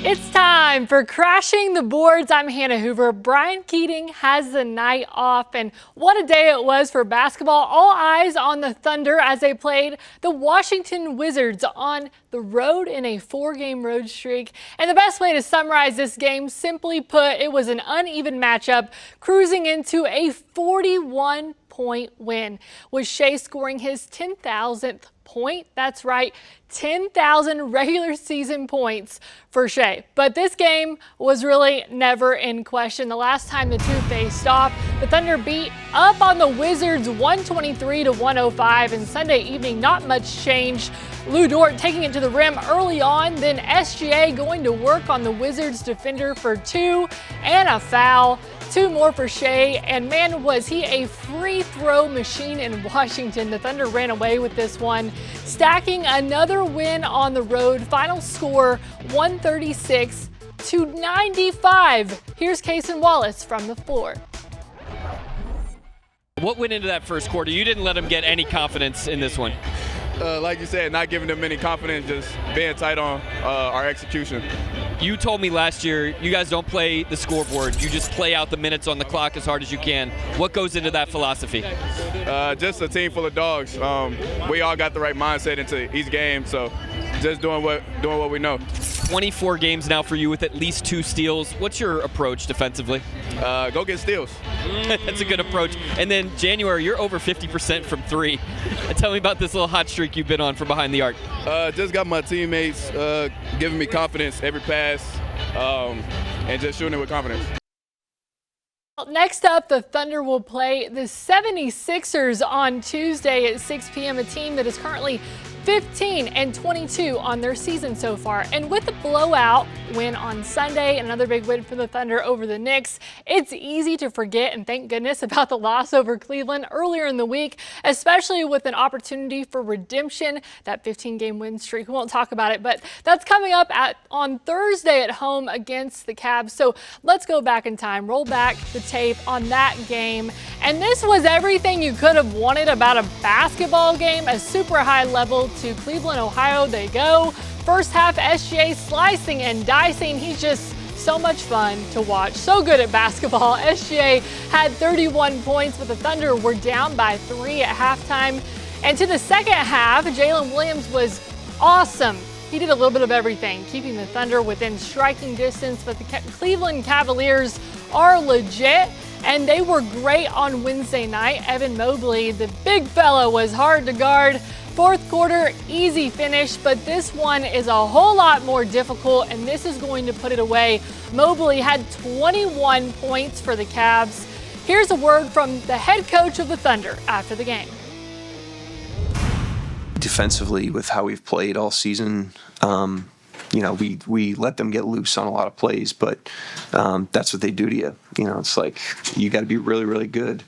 It's time for Crashing the Boards. I'm Hannah Hoover. Brian Keating has the night off, and what a day it was for basketball. All eyes on the Thunder as they played the Washington Wizards on the road in a 4-game road streak. And the best way to summarize this game, simply put, it was an uneven matchup, cruising into a 41-point win, with Shai scoring his 10,000th point. That's right, 10,000 regular season points for Shai. But this game was really never in question. The last time the two faced off, the Thunder beat up on the Wizards 123-105, and Sunday evening not much changed. Lu Dort taking it to the rim early on, then SGA going to work on the Wizards defender for 2 and a foul. 2 more for Shai, and man, was he a free throw machine in Washington. The Thunder ran away with this one, stacking another win on the road. Final score 136-95. Here's Cason Wallace from the floor. What went into that first quarter? You didn't let them get any confidence in this one. Like you said, not giving them any confidence, just being tight on our execution. You told me last year you guys don't play the scoreboard. You just play out the minutes on the clock as hard as you can. What goes into that philosophy? Just a team full of dogs. We all got the right mindset into each game, so just doing what we know. 24 games now for you with at least 2 steals. What's your approach defensively? Go get steals. That's a good approach. And then January, you're over 50% from 3. Tell me about this little hot streak you've been on from behind the arc. Just got my teammates giving me confidence every pass, and just shooting it with confidence. Next up, the Thunder will play the 76ers on Tuesday at 6 p.m., a team that is currently 15-22 on their season so far. And with the blowout win on Sunday, another big win for the Thunder over the Knicks, it's easy to forget, and thank goodness, about the loss over Cleveland earlier in the week, especially with an opportunity for redemption, that 15-game win streak. We won't talk about it, but that's coming up on Thursday at home against the Cavs. So let's go back in time, roll back the tape on that game. And this was everything you could have wanted about a basketball game, a super high level. To Cleveland, Ohio they go. First half, SGA slicing and dicing. He's just so much fun to watch. So good at basketball. SGA had 31 points, but the Thunder were down by 3 at halftime. And to the second half, Jalen Williams was awesome. He did a little bit of everything, keeping the Thunder within striking distance, but the Cleveland Cavaliers are legit, and they were great on Wednesday night. Evan Mobley, the big fella, was hard to guard. Fourth quarter, easy finish, but this one is a whole lot more difficult, and this is going to put it away. Mobley had 21 points for the Cavs. Here's a word from the head coach of the Thunder after the game. Defensively, with how we've played all season, we let them get loose on a lot of plays, but that's what they do to you. It's like you got to be really, really good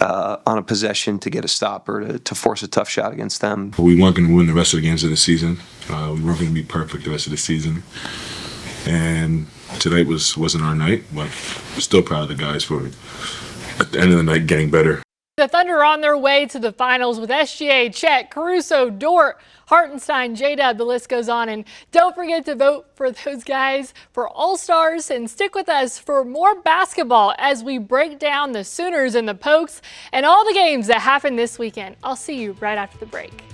on a possession to get a stop or to force a tough shot against them. We weren't going to win the rest of the games of the season. We weren't going to be perfect the rest of the season. And tonight wasn't our night, but we're still proud of the guys for, at the end of the night, getting better. The Thunder are on their way to the finals with SGA, Chet, Caruso, Dort, Hartenstein, J-Dub, the list goes on. And don't forget to vote for those guys for All-Stars, and stick with us for more basketball as we break down the Sooners and the Pokes and all the games that happen this weekend. I'll see you right after the break.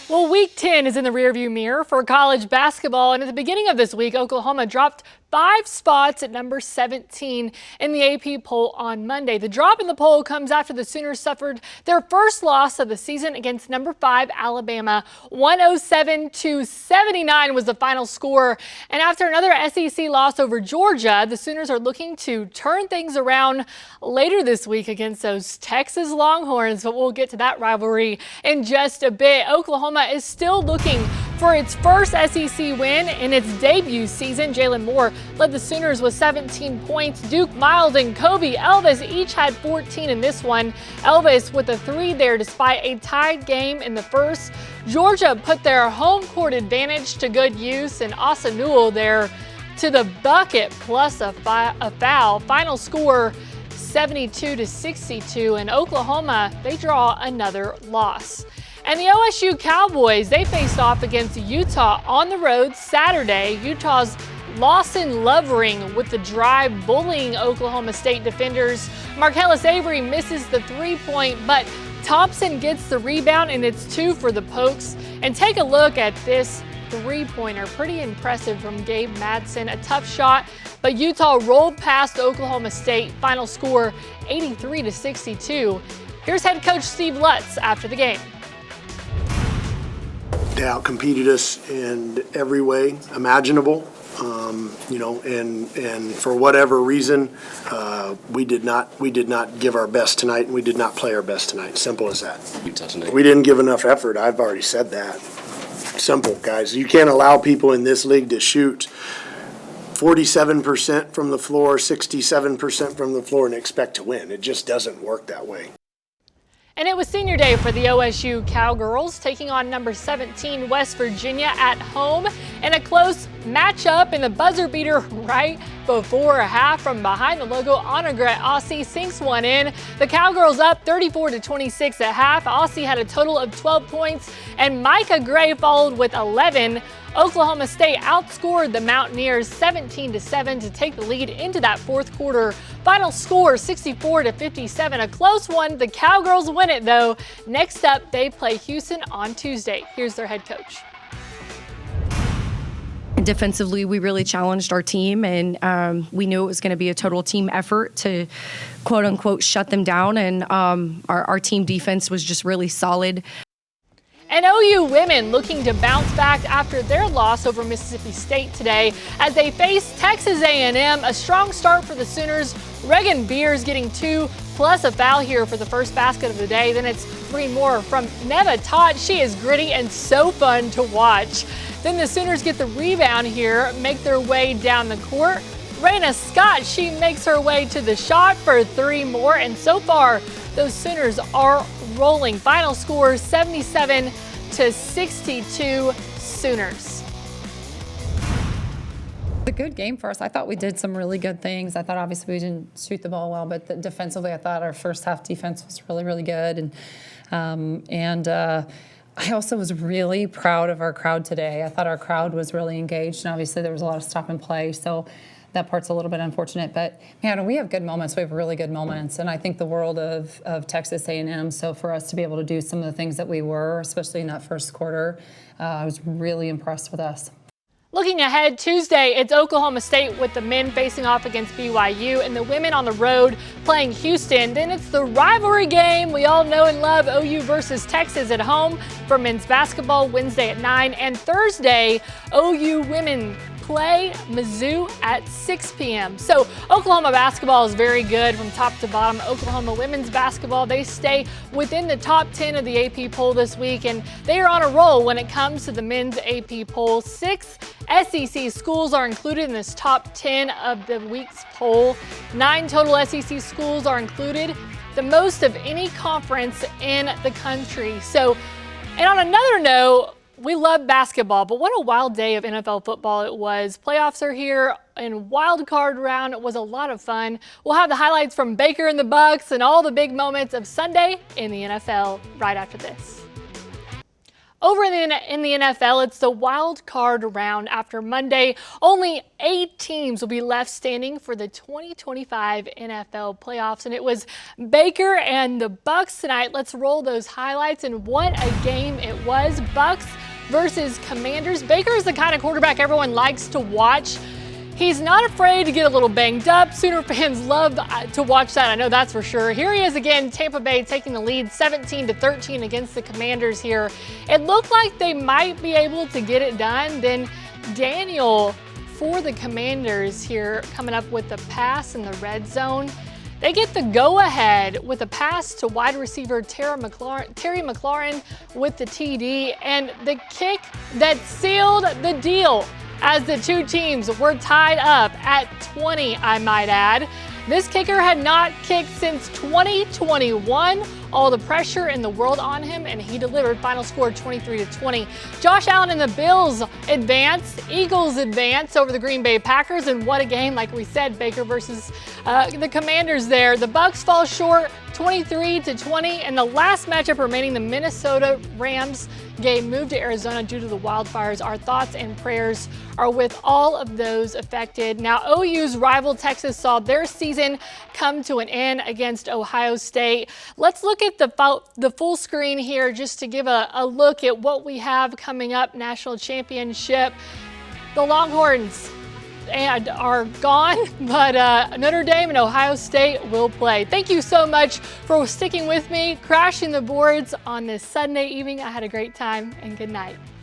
Well, Week 10 is in the rearview mirror for college basketball, and at the beginning of this week, Oklahoma dropped 5 spots at number 17 in the AP poll on Monday. The drop in the poll comes after the Sooners suffered their first loss of the season against number 5 Alabama. 107-79 was the final score. And after another SEC loss over Georgia, the Sooners are looking to turn things around later this week against those Texas Longhorns, but we'll get to that rivalry in just a bit. Oklahoma is still looking for its first SEC win in its debut season. Jalen Moore led the Sooners with 17 points. Duke Miles and Kobe Elvis each had 14 in this one. Elvis with a 3 there despite a tied game in the first. Georgia put their home court advantage to good use, and Asa Newell there to the bucket plus a foul. Final score 72-62, and Oklahoma, they draw another loss. And the OSU Cowboys, they faced off against Utah on the road Saturday. Utah's Lawson Lovering with the drive bullying Oklahoma State defenders. Marcellus Avery misses the three-point, but Thompson gets the rebound, and it's 2 for the Pokes. And take a look at this three-pointer. Pretty impressive from Gabe Madsen. A tough shot, but Utah rolled past Oklahoma State. Final score 83-62. Here's head coach Steve Lutz after the game. They outcompeted us in every way imaginable. And for whatever reason, we did not give our best tonight, and we did not play our best tonight. Simple as that. We didn't give enough effort. I've already said that. Simple, guys. You can't allow people in this league to shoot 47% from the floor, 67% from the floor, and expect to win. It just doesn't work that way. And it was senior day for the OSU Cowgirls, taking on number 17 West Virginia at home in a close matchup. In the buzzer beater right before half from behind the logo, Annegret Aussie sinks one in. The Cowgirls up 34-26 at half. Aussie had a total of 12 points, and Micah Gray followed with 11. Oklahoma State outscored the Mountaineers 17-7 to take the lead into that fourth quarter. Final score 64-57, a close one. The Cowgirls win it though. Next up, they play Houston on Tuesday. Here's their head coach. Defensively, we really challenged our team, and we knew it was going to be a total team effort to quote unquote shut them down. And our team defense was just really solid. And OU women looking to bounce back after their loss over Mississippi State today as they face Texas A&M. A strong start for the Sooners. Reagan Beers getting 2 plus a foul here for the first basket of the day. Then it's 3 more from Neva Todd. She is gritty and so fun to watch. Then the Sooners get the rebound here, make their way down the court. Raina Scott, she makes her way to the shot for 3 more. And so far, those Sooners are rolling. Final score 77-62 Sooners. A good game for us. I thought we did some really good things. I thought obviously we didn't shoot the ball well, but defensively I thought our first half defense was really, really good. And I also was really proud of our crowd today. I thought our crowd was really engaged, and obviously there was a lot of stop and play. So that part's a little bit unfortunate, but man, we have good moments. We have really good moments, and I think the world of Texas A&M. So for us to be able to do some of the things that we were, especially in that first quarter, I was really impressed with us. Looking ahead, Tuesday, it's Oklahoma State with the men facing off against BYU and the women on the road playing Houston. Then it's the rivalry game we all know and love, OU versus Texas at home for men's basketball Wednesday at 9. And Thursday, OU women play Mizzou at 6 p.m. So Oklahoma basketball is very good from top to bottom. Oklahoma women's basketball, they stay within the top 10 of the AP poll this week, and they are on a roll when it comes to the men's AP poll. 6 SEC schools are included in this top 10 of the week's poll. 9 total SEC schools are included, the most of any conference in the country. So, and on another note, we love basketball, but what a wild day of NFL football it was. Playoffs are here, and wild card round was a lot of fun. We'll have the highlights from Baker and the Bucks and all the big moments of Sunday in the NFL right after this. Over in the NFL, it's the wild card round after Monday. Only 8 teams will be left standing for the 2025 NFL playoffs, and it was Baker and the Bucks tonight. Let's roll those highlights, and what a game it was. Bucks versus Commanders. Baker is the kind of quarterback everyone likes to watch. He's not afraid to get a little banged up. Sooner fans love to watch that, I know that's for sure. Here he is again, Tampa Bay taking the lead 17-13 against the Commanders here. It looked like they might be able to get it done. Then Daniel for the Commanders here coming up with the pass in the red zone. They get the go-ahead with a pass to wide receiver Terry McLaurin with the TD, and the kick that sealed the deal as the two teams were tied up at 20, I might add. This kicker had not kicked since 2021. All the pressure in the world on him, and he delivered. Final score 23-20. Josh Allen and the Bills advance. Eagles advance over the Green Bay Packers, and what a game, like we said, Baker versus the Commanders there. The Bucks fall short 23-20. And the last matchup remaining, the Minnesota Rams game moved to Arizona due to the wildfires. Our thoughts and prayers are with all of those affected. Now, OU's rival Texas saw their season come to an end against Ohio State. Let's look at the full screen here just to give a look at what we have coming up. National championship. The Longhorns are gone, but Notre Dame and Ohio State will play. Thank you so much for sticking with me, crashing the boards on this Sunday evening. I had a great time, and good night.